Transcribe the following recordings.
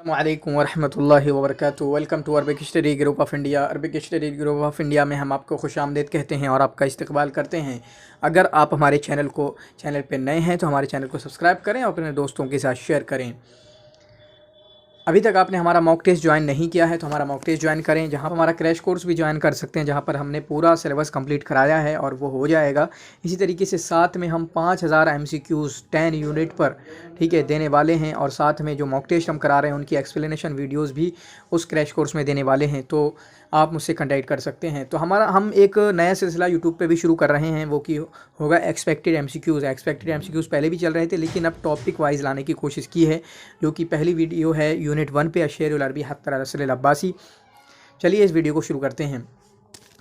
अस्सलामुअलैकुम वरहमतुल्लाहि वबरकातुहू। Welcome to Arabic study group of India. Arabic study group of India में हम आपको खुशामदीद कहते हैं और आपका इस्तकबाल करते हैं। अगर आप हमारे चैनल पे नए हैं तो हमारे चैनल को सब्सक्राइब करें और अपने दोस्तों के साथ शेयर करें। अभी तक आपने हमारा मॉक टेस्ट ज्वाइन नहीं किया है तो हमारा मॉक टेस्ट ज्वाइन करें, जहाँ पर हमारा क्रैश कोर्स भी ज्वाइन कर सकते हैं, जहाँ पर हमने पूरा सिलेबस कंप्लीट कराया है और वो हो जाएगा। इसी तरीके से साथ में हम 5000 MCQs 10 यूनिट पर ठीक है देने वाले हैं और साथ में जो मॉक टेस्ट हम करा रहे हैं उनकी एक्सप्लेनेशन वीडियोज़ भी उस क्रैश कोर्स में देने वाले हैं, तो आप मुझसे कॉन्टैक्ट कर सकते हैं। तो हम एक नया सिलसिला यूट्यूब पे भी शुरू कर रहे हैं, वो कि होगा एक्सपेक्टेड MCQs। एक्सपेक्टेड MCQs पहले भी चल रहे थे लेकिन अब टॉपिक वाइज लाने की कोशिश की है, जो कि पहली वीडियो है यूनिट 1 पे अशेरुल अरबी हत्तर रसूल अब्बासी। चलिए इस वीडियो को शुरू करते हैं।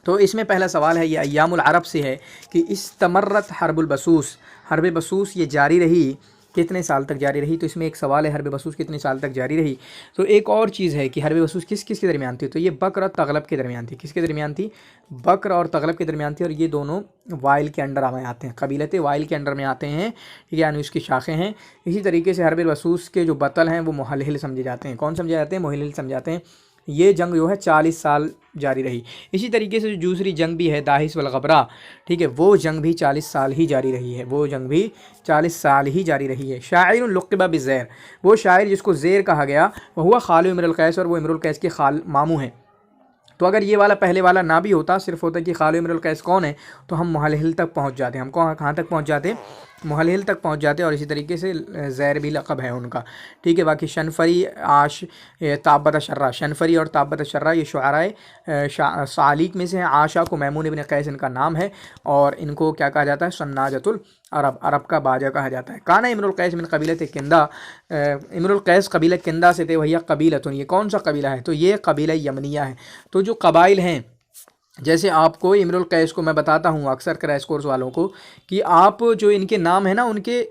तो इसमें पहला सवाल है, ये अय्यामुल अरब से है कि इस्तमर्रत हर्बुल बसूस, हर्ब बसूस ये जारी रही कितने साल तक जारी रही। तो इसमें एक सवाल है, हर्ब बसूस कितने साल तक जारी रही। तो एक और चीज़ है कि हर्ब बसूस किस किस के दरमियान थी। तो ये बकर और तगलब के दरमियान थी। किसके दरमियान थी? बकर और तगलब के दरमियान थी। और ये दोनों वाइल के अंडर में आते हैं, कबीलत वाइल के अंडर में आते हैं, ठीक है, यानी उसकी शाखें हैं। इसी तरीके से हर्ब बसूस के जो बतल हैं वो मुहल्लिल समझे जाते हैं। कौन समझे जाते हैं? मुहल्लिल समझाते हैं। ये जंग जो है 40 साल जारी रही। इसी तरीके से जो दूसरी जंग भी है दाहिस वल गबरा, ठीक है, वो जंग भी 40 साल ही जारी रही है। वो जंग भी 40 साल ही जारी रही है। शायर लुक़िबा बिज़ैर, वो शायर जिसको ज़ेर कहा गया, वह हुआ खालू इमरुल कैस, और वो इमरुल कैस के खाल मामू हैं। तो अगर ये वाला पहले वाला ना भी होता, सिर्फ होता कि खालू इमरुल कैस कौन है, तो हम मुहल्लिल तक पहुँच जाते। हम कहाँ तक पहुँच जाते? मुहल्लिल तक पहुँच जाते। और इसी तरीके से ज़ैर भी लक़ब है उनका, ठीक है। बाकी शनफरी, आश, ताबत शर्रा, शनफरी और ताबत शर्रा ये शुअराए सालिक में से हैं। आशा को मैमून इब्न कैस इनका नाम है और इनको क्या कहा जाता है? सन्नाजतुल अरब, अरब का बाजा कहा जाता है। काना इमरुल कैस मिन कबीलत किंदा, इमरुल कैस कबीला किंदा से थे। वही कबीलतुन, ये कौन सा कबीला है? तो ये कबीला यमनिया है। तो जो कबाइल हैं, जैसे आपको इमरुल कैस को मैं बताता हूँ अक्सर क्रैश कोर्स वालों को कि आप जो इनके नाम है ना उनके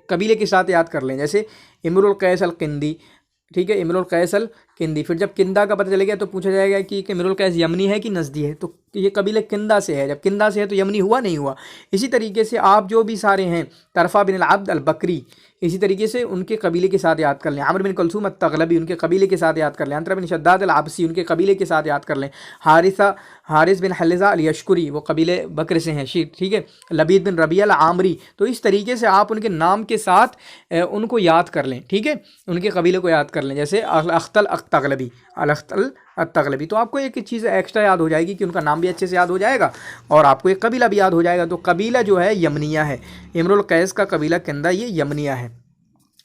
कबीले के साथ याद कर लें। जैसे इमरुल कैस अल किंदी, ठीक है, इमरुल कैस अल किंदी। फिर जब किंदा का पता चलेगा तो पूछा जाएगा कि इमरुल कैस यमनी है कि नजदी है। तो ये कबीले किंदा से है, जब किंदा से है तो यमनी हुआ नहीं हुआ। इसी तरीके से आप जो भी सारे हैं, तरफा बिन अब्द अल बकरी, इसी तरीके से उनके कबीले के साथ याद कर लें। आमिर बिन कुलसूम अत-तगलबी, उनके कबीले के साथ याद कर लें। अंतरा बिन शद्दाद अल आबसी, उनके कबीले के साथ याद कर लें। हारिस बिन हल्ज़ा अल यशकुरी, वो कबीले बकर से हैं, ठीक है। लबीद बिन रबिया अल आमरी। तो इस तरीके से आप उनके नाम के साथ उनको याद कर लें, ठीक है, उनके कबीले को याद कर लें। जैसे अख्तल अत-तगलबी, अल-अख्तल अत-तगलबी। तो आपको एक चीज़ एक्स्ट्रा याद हो जाएगी कि उनका नाम भी अच्छे से याद हो जाएगा और आपको एक कबीला भी याद हो जाएगा। तो कबीला जो है यमनिया है, इमरुल कैस का कबीला किंदा ये यमनिया है,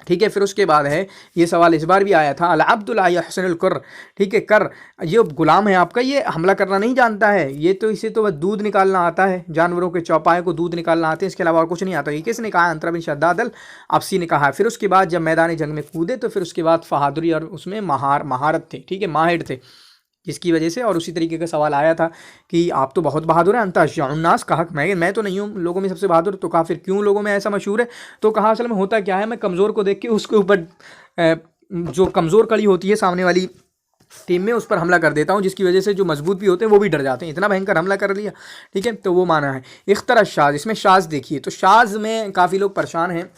ठीक है। फिर उसके बाद है, ये सवाल इस बार भी आया था, अल अब्दुल यहसनुल कुर, ठीक है, कर, ये गुलाम है आपका, ये हमला करना नहीं जानता है, ये तो इसे तो बस दूध निकालना आता है, जानवरों के चौपाए को दूध निकालना आते हैं, इसके अलावा और कुछ नहीं आता। ये किसने कहा? अंतरा बिन शद्दाद अल अब्सी ने कहा। फिर उसके बाद जब मैदान जंग में कूदे तो फिर उसके बाद फहादुरी और उसमें महारत थे, ठीक है, माहिर थे, जिसकी वजह से। और उसी तरीके का सवाल आया था कि आप तो बहुत बहादुर हैं, अंतनास कहा मैं तो नहीं हूँ लोगों में सबसे बहादुर। तो कहा फिर क्यों लोगों में ऐसा मशहूर है? तो कहा असल में होता क्या है, मैं कमज़ोर को देख के उसके ऊपर जो कमज़ोर कड़ी होती है सामने वाली टीम में, उस पर हमला कर देता हूँ, जिसकी वजह से जो मजबूत भी होते हैं वो भी डर जाते हैं, इतना भयंकर हमला कर लिया, ठीक है। तो वो माना है। इख्तरा शाज, इसमें शाज देखिए, तो शाज में काफ़ी लोग परेशान हैं,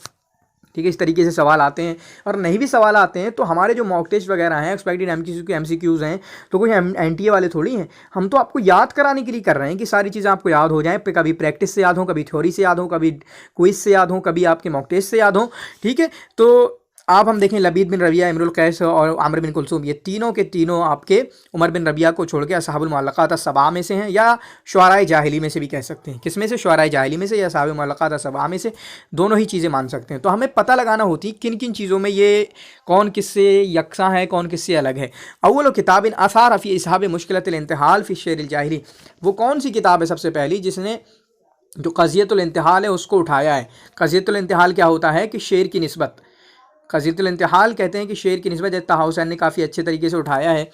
ठीक है। इस तरीके से सवाल आते हैं और नहीं भी सवाल आते हैं तो हमारे जो मॉक टेस्ट वगैरह हैं, एक्सपेक्टेड MCQs हैं, तो कोई NTA वाले थोड़ी हैं। हम तो आपको याद कराने के लिए कर रहे हैं कि सारी चीज़ें आपको याद हो जाएं, कभी प्रैक्टिस से याद हो, कभी थ्योरी से याद हो, कभी क्विज से याद हो, कभी आपके मॉक टेस्ट से याद हो, ठीक है। तो आप हम देखें, लबीद बिन रबिया, इमरुल कैस और आमिर बिन कुलसूम, ये तीनों के तीनों आपके उमर बिन रबिया को छोड़ के असहाबुल मुअल्लक़ात सबा में से हैं, या शुअराए जाहिली में से भी कह सकते हैं। किस में से? शुअराए जाहिली में से या असहाबुल मुअल्लक़ात सबा में से, दोनों ही चीज़ें मान सकते हैं। तो हमें पता लगाना होती किन किन चीज़ों में ये कौन किससे यकसा है, कौन किससे अलग है। अव्वल किताबिन असार फ़ी इसहाब मुश्किलतिल इंतिहाल फ़ी शेरिल जाहिली, वो कौन सी किताब है सबसे पहली जिसने जो क़ज़ियतुल इंतिहाल है उसको उठाया है। क़ज़ियतुल इंतिहाल क्या होता है कि शेर की निस्बत, क़ज़ियतुल इंतिहाल कहते हैं कि शेर की निस्बत, जैसे ताहा हुसैन ने काफ़ी अच्छे तरीके से उठाया है।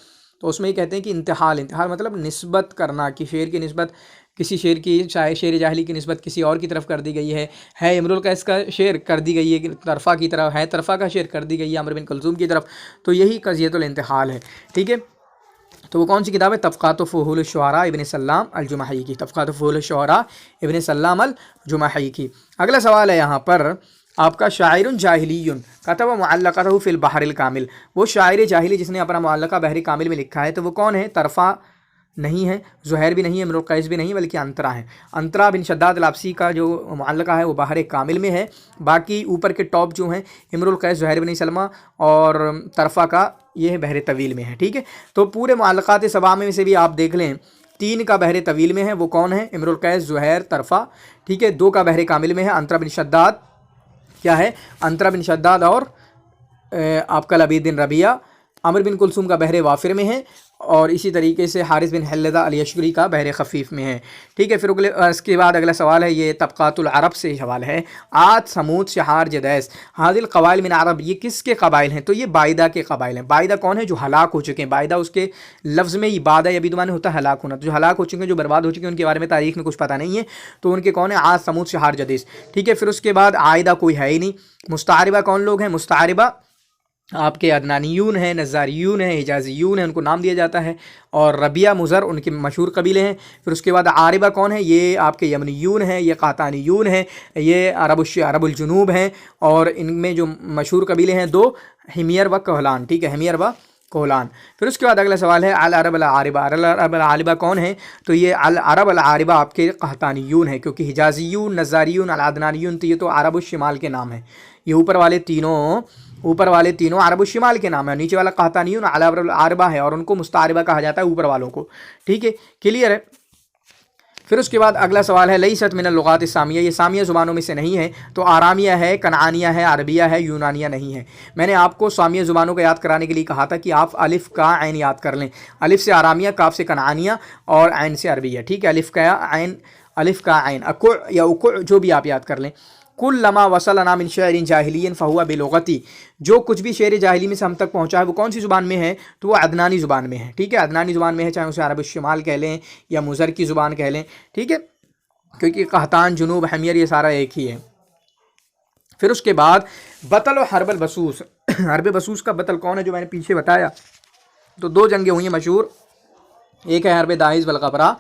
तो उसमें ही कहते हैं कि इंतिहाल मतलब निस्बत करना, कि शेर की निस्बत किसी शेर की, चाहे शेर जाहिली की निस्बत किसी और की तरफ कर दी गई है इमरुल कैस का शेर कर दी गई है तरफ़ा की तरफ, है तरफ़ा का शेर कर दी गई है आमिर बिन कुलसूम की तरफ। तो यही क़ज़ियतुल इंतिहाल है, ठीक है। तो वो कौन सी किताब है? तफ़क़ात फ़ुहूल शुअरा इब्न सल्लाम अल जुमही की, तफ़क़ात फ़ुहूल शुअरा इब्न सल्लाम अल जुमही की। अगला सवाल है यहाँ पर आपका शायरुन जाहिलियुन कतब मुअल्लक़तहु फ़िल बहरिल कामिल, वो शायर जाहिली जिसने अपना मुअल्लक़ा बहर कामिल में लिखा है, तो वो कौन है? तरफ़ा नहीं है, ज़ुहैर भी नहीं है, इम्रुल कैस भी नहीं है, बल्कि अंतरा है। अंतरा बिन शद्दाद लापसी का जो मुअल्लक़ा है वो बहर कामिल में है। बाकी ऊपर के टॉप जो हैं इम्रुल कैस, ज़ुहैर बिन सलमा और तरफ़ा का ये है बहर तवील में है। ठीक है, तो पूरे मुअल्लक़ात सबा में से भी आप देख लें 3 का बहर तवील में है, वो कौन है? इम्रुल कैस, ज़ुहैर, तरफ़ा। ठीक है, 2 का बहर कामिल में है, अंतरा बिन शद्दाद क्या है? अंतरा बिन शद्दाद और आपका लबीद बिन रबिया। अमर बिन कुलसूम का बहर वाफिर में है, और इसी तरीके से हारिस बिन हल्लदा अल यशकुरी का बहर खफीफ में है। ठीक है, फिर इसके बाद अगला सवाल है, ये तबक़ातुल अरब से सवाल है। आद, समूद, शहार, जदैस, हादिल क़बाइल मिन अरब, ये किसके क़बाइल हैं? तो ये बाइदा के क़बाइल हैं। बाइदा कौन है? जो हलाक हो चुके हैं। बाइदा उसके लफ्ज़ में ही बादा या बिदुमान होता है हलाक होना, तो जो हलाक हो चुके हैं, जो बर्बाद हो चुके हैं, उनके बारे में तारीख़ में कुछ पता नहीं है, तो उनके कौन है? आद, समूद, शहार, जदैस। ठीक है, फिर उसके बाद आयदा कोई है ही नहीं। मुस्तारिबा कौन लोग हैं? मुस्तारिबा आपके अदनानियून हैं, नज़ारियून हैं, हिजाज़ियून हैं, उनको नाम दिया जाता है, और रबिया, मुज़र उनके मशहूर कबीले हैं। फिर उसके बाद आरिबा कौन है? ये आपके यमनियून हैं, ये क़ातानियून हैं, ये अरबुल जुनूब हैं, और इनमें जो मशहूर कबीले हैं 2, हिमियर व कोहलान। ठीक है, हिमियर व कोहलान। फिर उसके बाद अगला सवाल है अल अरब अल आरिबा। अल अरब अल आरिबा कौन है? तो ये अल अरब अल आरिबा आपके क़हतानियून है, क्योंकि हिजाज़ियून, नज़ारियून, अल अदनानियून, तो ये तो अरब शिमाल के नाम है। ये ऊपर वाले तीनों अरब शिमाल के नाम है। नीचे वाला क़हतानियून अल अरब अल आरिबा है, और उनको मुस्तारिबा कहा जाता है ऊपर वालों को। ठीक है, क्लियर है। फिर उसके बाद अगला सवाल है लईसत मिनल लुगात सामिया, ये सामिया ज़ुबानों में से नहीं है, तो आरामिया है, कनानिया है, अरबिया है, यूनानिया नहीं है। मैंने आपको सामिया ज़ुबानों को याद कराने के लिए कहा था कि आप अलिफ़ का ऐन याद कर लें। अलिफ़ से आरामिया, काफ से कनानिया, और ऐन से अरबिया। ठीक है, अलिफ़ का ऐन, अकुअ या उकुअ, जो भी आप याद कर लें। कुल लमा वसलना मिन शअरिन जाहिलियन फ़हुआ बिलुगती, जो कुछ भी शेर जाहिली में से हम तक पहुँचा है वो कौन सी ज़ुबान में है? तो वो अदनानी ज़ुबान में है। ठीक है, अदनानी ज़ुबान में है, चाहे उसे अरब शिमाल कह लें या मुज़र की ज़ुबान कह लें। ठीक है, क्योंकि कहतान, जुनूब, हमियर ये सारा एक ही है। फिर उसके बाद बतल और हर्बल बसूस। हर्ब बसूस का बतल कौन है? जो मैंने पीछे बताया, तो 2 जंगें हुई हैं मशहूर, एक है हर्ब दाहिज वलगबरा,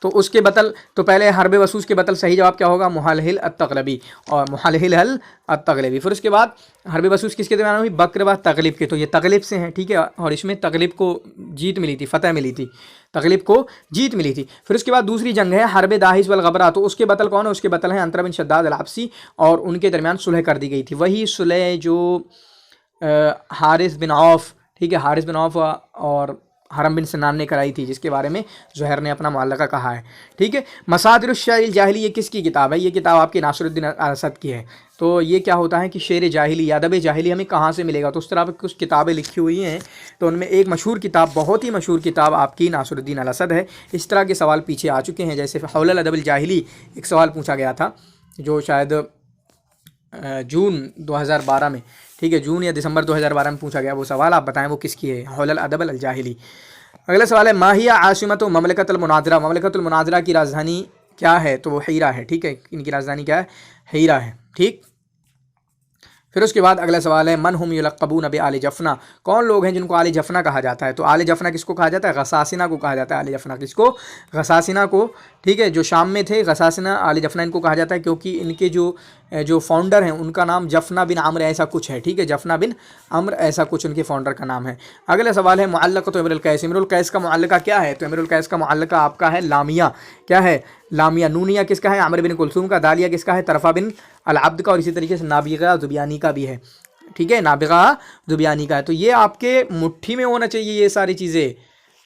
तो उसके बतल, तो पहले हर्ब बसूस के बतल सही जवाब क्या होगा? मुहलहिल अत-तग़लबी, और मुहलहिल अत-तग़लबी। फिर उसके बाद हर्ब बसूस किसके दरमियान हुई? बक्र व तग़लिब के, तो ये तग़लिब से हैं। ठीक है, और इसमें तग़लिब को जीत मिली थी, फ़तह मिली थी, तग़लिब को जीत मिली थी। फिर उसके बाद दूसरी जंग है हर्ब दाहिज वल गबरा, तो उसके बतल कौन है? उसके बतल हैं अंतरा बिन शद्दाद अल-आपसी, और उनके दरमियान सुलह कर दी गई थी। वही सुलह जो हारिस बिन औफ, ठीक है, हारिस बिन औफ और हरम बिन सिनान ने कराई थी, जिसके बारे में ज़ुहैर ने अपना मुअल्लक़ा कहा है। ठीक है, मसादिरुश शअरिल जाहिली, ये किसकी किताब है? ये किताब आपकी नासिरुद्दीन असद की है। तो ये क्या होता है कि शेर जाहिली, अदब जाहिली हमें कहाँ से मिलेगा? तो उस तरह की कुछ किताबें लिखी हुई हैं, तो उनमें एक मशहूर किताब, बहुत ही मशहूर किताब आपकी नासिरुद्दीन अल असद है। इस तरह के सवाल पीछे आ चुके हैं, जैसे हौलल अदबिल जाहिली एक सवाल पूछा गया था, जो शायद जून 2012 में, ठीक है, जून या दिसंबर 2012 में पूछा गया वो सवाल। आप बताएं वो किसकी है? हौलल अदब अल जाहिली। अगला सवाल है माहिया आसिमत ममलकतुल मुनाज़रा, ममलकतुल मुनाज़रा की राजधानी क्या है? तो वो हीरा है। ठीक है, इनकी राजधानी क्या है? हीरा है। ठीक, फिर उसके बाद अगला सवाल है मन हुम युलक़बून बि आले जफ़ना, कौन लोग हैं जिनको आले जफ़ना कहा जाता है? तो आले जफ़ना किसको कहा जाता है? गसासिना को कहा जाता है। आले जफ़ना किसको? गसासिना को। ठीक है, जो शाम में थे गसासिना, आले जफ़ना इनको कहा जाता है, क्योंकि इनके जो फाउंडर हैं उनका नाम जफ़ना बिन अम्र ऐसा कुछ है। ठीक है, जफ़ना बिन अम्र ऐसा कुछ उनके फाउंडर का नाम है। अगला सवाल है मुअल्लक़तु इम्रुल कैस, इम्रुल कैस का मुअल्लक़ा क्या है? तो इम्रुल कैस का मुअल्लक़ा आपका है लामिया। क्या है? लामिया। नूनिया किसका है? आमिर बिन कुलसूम का। दालिया किसका है? तरफ़ा बिन अल अब्द का, और इसी तरीके से नाबिगा ज़ुबियानी का भी है। ठीक है, नाबिगा ज़ुबियानी का है। तो ये आपके मुट्ठी में होना चाहिए ये सारी चीज़ें।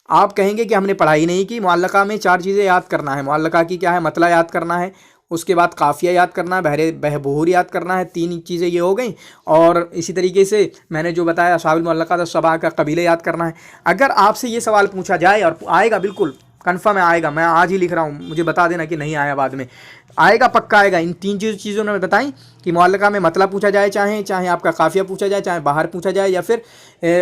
आप कहेंगे कि हमने पढ़ाई नहीं की। मुअल्लक़ा में 4 चीज़ें याद करना है। मुअल्लक़ा की क्या है? मतला याद करना है, उसके बाद काफ़िया याद करना है, बहबूर याद करना है। 3 चीज़ें ये हो गई, और इसी तरीके से मैंने जो बताया असाबिल मुअल्लक़ात सबा का कबीले याद करना है। अगर आपसे ये सवाल पूछा जाए, और आएगा बिल्कुल कन्फर्म है, आएगा, मैं आज ही लिख रहा हूँ, मुझे बता देना कि नहीं आया, बाद में आएगा, पक्का आएगा। इन 3 चीज़ों ने बताई कि मुअल्लक़ा में मतलब पूछा जाए, चाहे आपका काफ़िया पूछा जाए, चाहे बाहर पूछा जाए, या फिर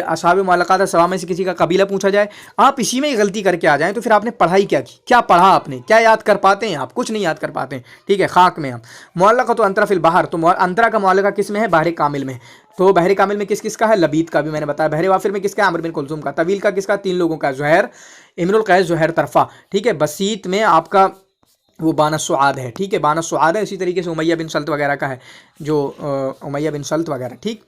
असहाब मुअल्लक़ात सवा में से किसी का कबीला पूछा जाए, आप इसी में ही गलती करके आ जाएँ, तो फिर आपने पढ़ाई क्या की? क्या पढ़ा आपने? क्या याद कर पाते हैं आप? कुछ नहीं याद कर पाते हैं। ठीक है, खाक में आप। मुअल्लक़ा तो अंतरा फिल बहर, तो अंतरा का मुअल्लक़ा किस में है? बहर कामिल में। तो बहर कामिल में किस किसका है? लबीद का भी मैंने बताया। बहर वाफिर में किसका? आमिर बिन कुलसूम का। तवील का किसका? 3 लोगों का, ज़ुहैर, इम्रुल कैस, ज़ुहैर, तरफ़ा। ठीक है, बसीत में आपका वो बाना सुआद है, ठीक है, बाना सुआद है। इसी तरीके से उमैया बिन सल्त वगैरह का है, जो उमैया बिन सल्त वगैरह, ठीक,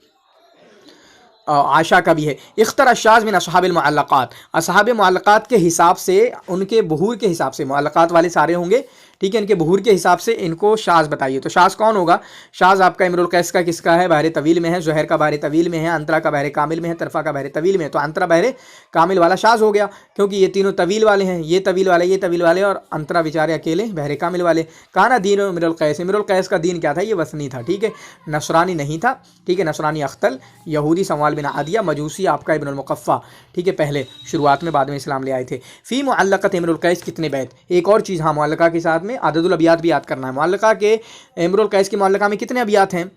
आशा का भी है। इख्तर अशाज मिन असहाबिल मुअल्लक़ात, असहाब मुअल्लक़ात के हिसाब से, उनके बहूर के हिसाब से, मुअल्लक़ात वाले सारे होंगे, ठीक है, इनके बहूर के हिसाब से इनको शाज बताइए। तो शाज कौन होगा? शाज आपका इमरुल कैस का किसका है? बहरे तवील में है, ज़ुहैर का बहरे तवील में है, अंतरा का बहरे कामिल में है, तरफा का बहरे तवील में है। तो अंतरा बहरे कामिल वाला शाज हो गया, क्योंकि ये तीनों तवील वाले हैं, ये तवील वाले, ये तवील वाले, और अंतरा बेचारे अकेले बहरे कामिल वाले। काना दीन इमरुल कैस, इमरुल कैस का दीन क्या था? ये वसनी था, ठीक है, नसरानी नहीं था, ठीक है, नसरानी अख्तल, यहूदी समवाल बिन आदिया, मजूसी आपका इब्नुल मुक़फ़्फ़ा, ठीक है, पहले शुरुआत में, बाद में इस्लाम ले आए थे। फ़ी मुअल्लक़त इमरुल कैस कितने बैत? एक और चीज़, हाँ, मुअल्लक़ा के साथ में अददुल अबियात भी याद करना है। मुअल्लक़ा के इमरुल कैस की मुअल्लक़ा में कितने अबियात हैं?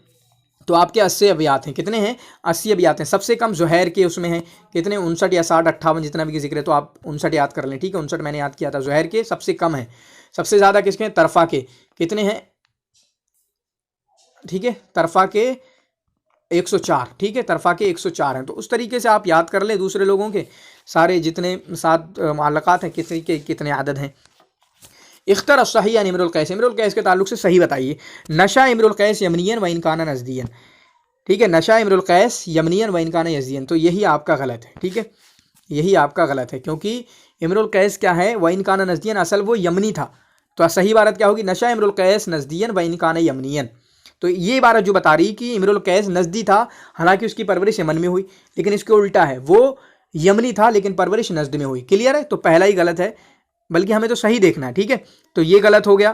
तो आपके 80 अबियात हैं। कितने हैं? 80 अबियात हैं। सबसे कम ज़ुहैर के उसमें हैं कितने? 59 या 60 58 जितना भी जिक्र है, तो आप 59 याद कर लें, ठीक है, 59 मैंने याद किया था। ज़ुहैर के सबसे कम है, सबसे ज़्यादा किसके हैं? तरफ़ा के। कितने हैं? ठीक है, तरफ़ा के 104, ठीक है, तरफ़ा के 104 हैं। तो उस तरीके से आप याद कर लें दूसरे लोगों के सारे जितने 7 मुअल्लक़ात हैं, किसी के कितने आदद हैं। इख्तर सही यानी इमरुल कैस, इमरुल कैस के ताल्लुक से सही बताइए। नशा इमरुल कैस यमनियन व इनकाना नज़दियन, ठीक है, नशा इमरुल कैस यमनियन व इनकाना यज़दियन, तो यही आपका गलत है, ठीक है, यही आपका गलत है, क्योंकि इमरुल कैस क्या है? व इनकाना नज़दियन, असल वो यमनी था। तो सही इबारत क्या होगी? नशा इमरुल कैस नज़दियन व इनकाना यमनियन। तो ये इबारत जो बता रही कि इमरुल कैस नज़दी था, हालांकि उसकी परवरिश यमन में हुई, लेकिन इसके उल्टा है, वो यमनी था लेकिन परवरिश नज़द में हुई। क्लियर है? तो पहला ही गलत है, बल्कि हमें तो सही देखना है, ठीक है। तो ये गलत हो गया,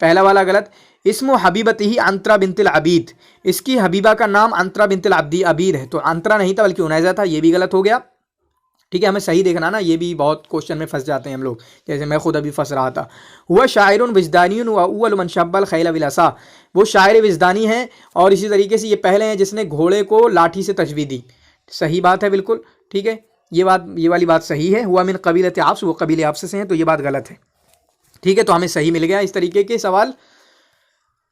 पहला वाला गलत। इस्मु हबीबती ही अंतरा बिनतिल अबीद, इसकी हबीबा का नाम अंतरा बिनतिल अबीद है, तो अंतरा नहीं था बल्कि उनैज़ा था, ये भी गलत हो गया, ठीक है। हमें सही देखना ना, ये भी बहुत क्वेश्चन में फंस जाते हैं हम लोग, जैसे मैं खुद अभी फंस रहा था। हुआ शायरुन विजदानियुन व अव्वल मन शब्बल खैल बिलसा, वो शायर विजदानी हैं और इसी तरीके से ये पहले हैं जिसने घोड़े को लाठी से तजवीज़ दी। सही बात है बिल्कुल, ठीक है, ये वाली बात सही है। हुआ मिन कबीलत आप्स, वो कबीले आप्स से हैं, तो ये बात गलत है, ठीक है। तो हमें सही मिल गया इस तरीके के सवाल।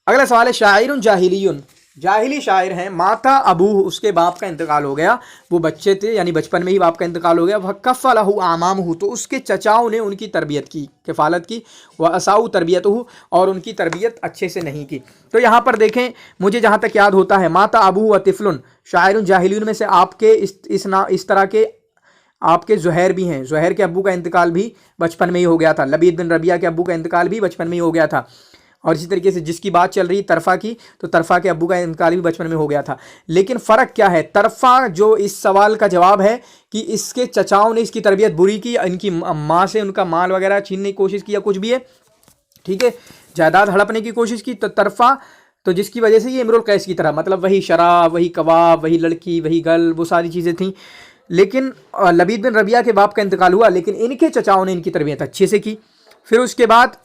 अगला सवाल है शायरुन जाहिलियुन, जाहिली शायर हैं, माता अबू, उसके बाप का इंतकाल हो गया, वो बच्चे थे यानी बचपन में ही बाप का इंतकाल हो गया। वह कफ़लहु आमामहु, तो उसके चचाओं ने उनकी तरबियत की, किफ़ालत की। वह असाऊ तरबियतहु, और उनकी तरबियत अच्छे से नहीं की। तो यहाँ पर देखें, मुझे जहाँ तक याद होता है, माता अबू व तिफ़लुन शायरुन जाहिलियुन में से आपके इस तरह के आपके ज़ुहैर भी हैं। ज़ुहैर के अब्बू का इंतकाल भी बचपन में ही हो गया था, लबीद बिन रबिया के अब्बू का इंतकाल भी बचपन में ही हो गया था। और इसी तरीके से जिसकी बात चल रही तरफ़ा की, तो तरफ़ा के अब्बू का इंतकाल भी बचपन में हो गया था। लेकिन फ़र्क क्या है? तरफ़ा जो इस सवाल का जवाब है कि इसके चचाओं ने इसकी तरबियत बुरी की, इनकी माँ से उनका माल वगैरह छीनने की कोशिश की या कुछ भी है, ठीक है, जायदाद हड़पने की कोशिश की, तो तरफ़ा, तो जिसकी वजह से ये इमरुल कैस की तरह, मतलब वही शराब, वही कबाब, वही लड़की, वही गल, वो सारी चीज़ें थीं। लेकिन लबीद बिन रबिया के बाप का इंतकाल हुआ, लेकिन इनके चचाओं ने इनकी तरबियत अच्छे से की। फिर उसके बाद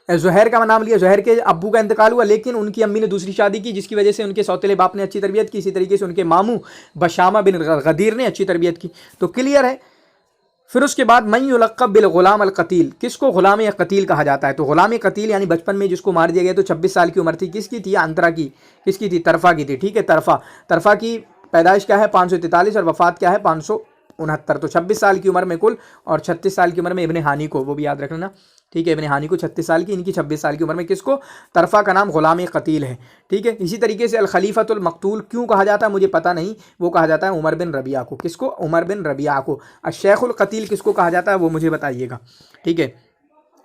ज़ुहैर का नाम लिया, ज़ुहैर के अब्बू का इंतकाल हुआ, लेकिन उनकी अम्मी ने दूसरी शादी की, जिसकी वजह से उनके सौतेले बाप ने अच्छी तरबियत की। इसी तरीके से उनके मामू बशामा बिन गदीर ने अच्छी तरबियत की। तो क्लियर है। फिर उसके बाद मन युलक़ब बिल ग़ुलाम अल क़तील, किसको ग़ुलाम क़तील कहा जाता है? तो ग़ुलाम क़तील यानी बचपन में जिसको मार दिया गया, तो 26 साल की उम्र थी, किसकी थी? अंतरा की। किसकी थी? तरफ़ा की थी, ठीक है, तरफ़ा की पैदाइश क्या है? 543 और वफ़ात क्या है? 569। तो 26 साल की उम्र में कुल, और 36 साल की उम्र में इब्ने हानी को, वो भी याद रखना, ठीक है, इब्ने हानी को 36 साल की, इनकी 26 साल की उम्र में किसको? तरफ़ा का नाम ग़ुलाम क़तील है, ठीक है। इसी तरीके से अल खलीफतुल मक़तूल क्यों कहा जाता है मुझे पता नहीं, वो कहा जाता है उमर बिन रबिया को। किसको? उमर बिन रबिया को। शेखुल क़तील किसको कहा जाता है वो मुझे बताइएगा, ठीक है,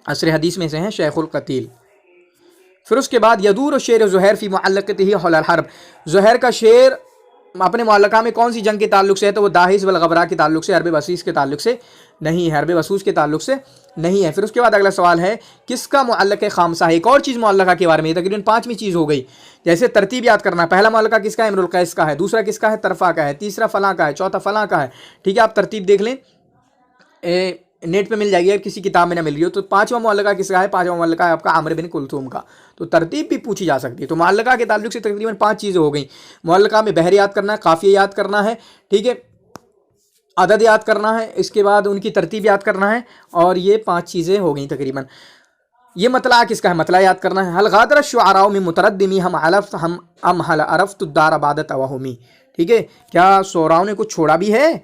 असर हदीस में से हैं शेखुल क़तील। फिर उसके बाद यदूर शेर ज़ुहैर फ़ी मुअल्लक़तिही हौलल हर्ब, ज़ुहैर का शेर अपने मुअल्लक़ा में कौन सी जंग के ताल्लुक से है? तो वो दाहिस वल गबरा के ताल्लुक से, हर्ब वसीस के ताल्लुक से नहीं है, हर्ब वसूस के ताल्लुक से नहीं है। फिर उसके बाद अगला सवाल है किसका मुअल्लक़ खामसा है? एक और चीज़ मुअल्लक़ा के बारे में, तकरीबन 5वीं चीज़ हो गई। जैसे तरतीब याद करना, पहला मुअल्लक़ा किसका है? इमरुल कैस का है, दूसरा किसका है? तरफ़ा का है, तीसरा फ़लाँ का है, चौथा फ़लाँ का है, ठीक है। आप तरतीब देख लें, नेट पे मिल जाएगी, अगर किसी किताब में ना मिल रही हो तो। 5वां मुअल्लक़ा किसका है? 5वां मुअल्लक़ा है आपका आमिर बिन कुलथूम का। तो तरतीब भी पूछी जा सकती है। तो मुअल्लक़ा के ताल्लुक से तकरीबन 5 चीज़ें हो गई। मुअल्लक़ा में बहर याद करना है, काफ़िया याद करना है, ठीक है, अदद याद करना है, इसके बाद उनकी तरतीब याद करना है, और ये 5 चीज़ें हो गई तकरीबन। ये मतला किसका है? मतला याद करना है। हल गादर शुअराउ मिन मुतरद्दिमी हम हल अरफ्तु दार अबादत अवहुमी, ठीक है, क्या शुअराओं ने कुछ छोड़ा भी है,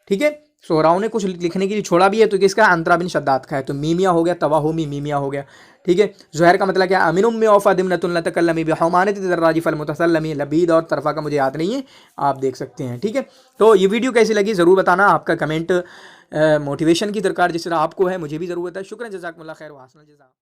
ठीक है, सोहराव ने कुछ लिखने के लिए छोड़ा भी है तो किसका, अंतरा बिन शद्दाद का है। तो मीमिया हो गया, तवाहुमी मीमिया हो गया, ठीक है। ज़ुहैर का मतलब क्या, अमिनुम में औफा दिमनतुन लतकल्लमी बिहौमानत दर्राजी फल मुतसल्लमी, लबीद और तरफा का मुझे याद नहीं है, आप देख सकते हैं, ठीक है। तो ये वीडियो कैसी लगी ज़रूर बताना, आपका कमेंट मोटिवेशन की दरकार जिस तरह आपको है मुझे भी ज़रूरत है। शुक्रिया, जज़ाकमुल्लाह खैर व हसन जज़ा।